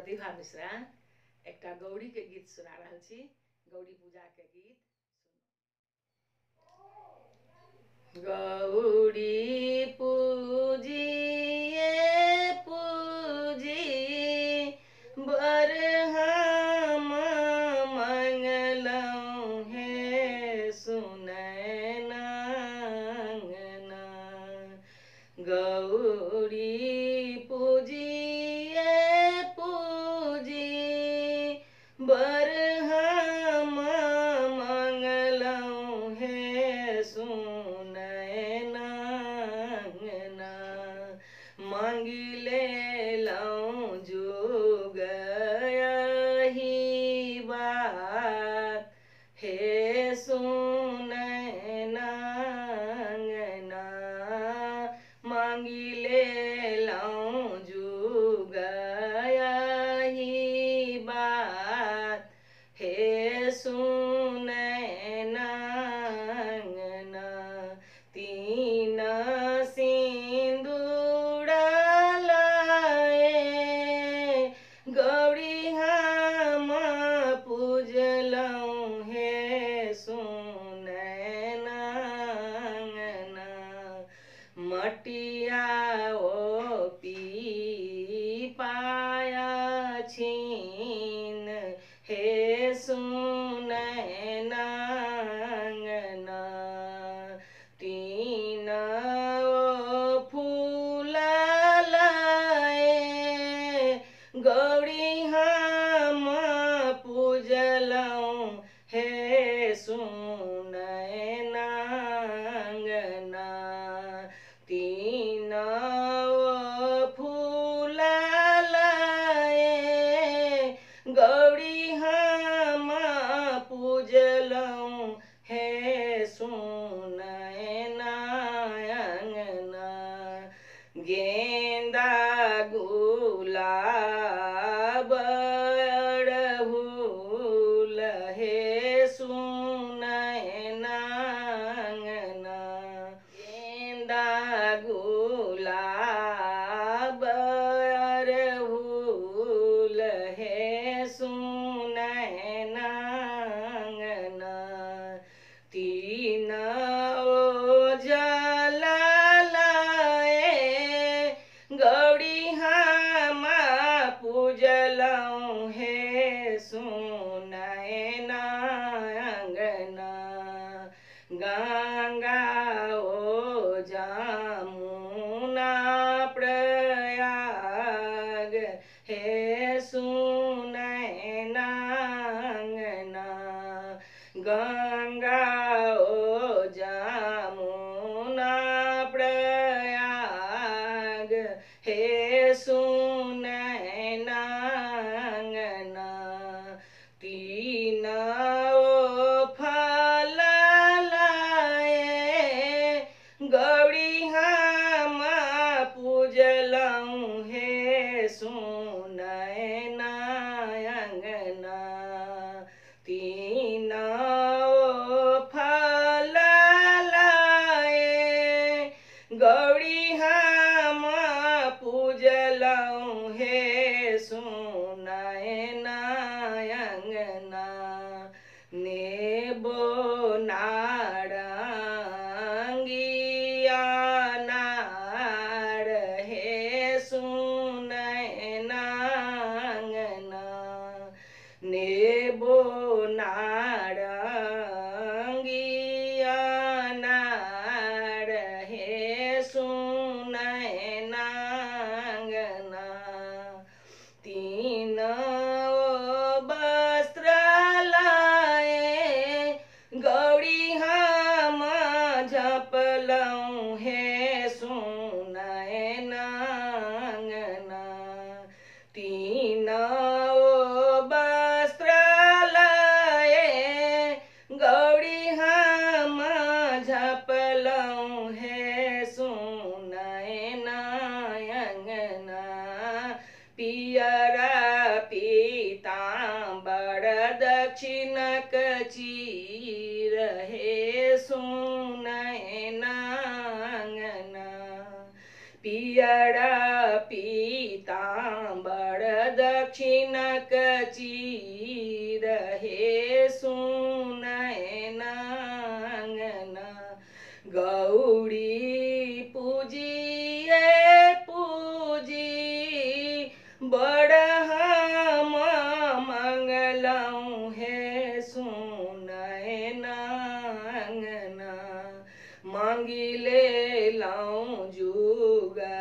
प्रतिभा मिश्रा एकटा गौरी के गीत सुना रहल छी, गौरी पूजा के गीत। गौरी पूजिए पूजी बर हम मंगलौं हे सुनैन अंगना। गौरी पूजिए पूजी बर हम मंगलौं हे सुनैन अंगना। मांगी लेलौं जुग यही बात हे सुनैन अंगना। मांगी लेलौं जुग यही बात हे सुनैन अंगना। तीन सिंदूर लाए गौरी हम पूजलौं हे सुनैन अंगना। मटिया ओ पी पाया छीन हे सुनैन अंगना। तीन ओ फूल लाए गौरी हम पूजलौं हे सुनैन अंगना। तीन ओ फूल लाए गौरी हम पूजलौं हे सुनैन अंगना। गेंदा गुलाब अड़हुल हे सुनैन अंगना। गेंदा गुलाब अड़हुल हे सुनैन अंगना। तीन ओ जल लाए गौरी हम पूजलौं हे सुनैन अंगना। गंगा ओ जमुना प्रयाग हे सुनैन अंगना। गंगा ओ जमुना प्रयाग हे सुनैन अंगना। तीन ओ फल लाए गौरी हम पूजलौं हे सुनैन अंगना। तीन ओ फल लाए गौरी हम पूजलौं हे सुनैन अंगना। नेबो नारंगी अनार हे सुनैन अंगना। नेबो नारंगी अनार हे सुनैन अंगना। तीन ओ वस्त्र लाए गौरी हम झपलौं हे सुनैन अंगना। तीन ओ वस्त्र लाए गौरी हम झपलौं हे सुनैन अंगना। पियर पीताम्बर दक्षिणक चीर हे सुनैन अंगना। पियर पीताम्बर दक्षिण गौरी पूजिए पूजी बड़ हम मंगलऊ है सुनय नांगना मांगी ले लाऊं जुगा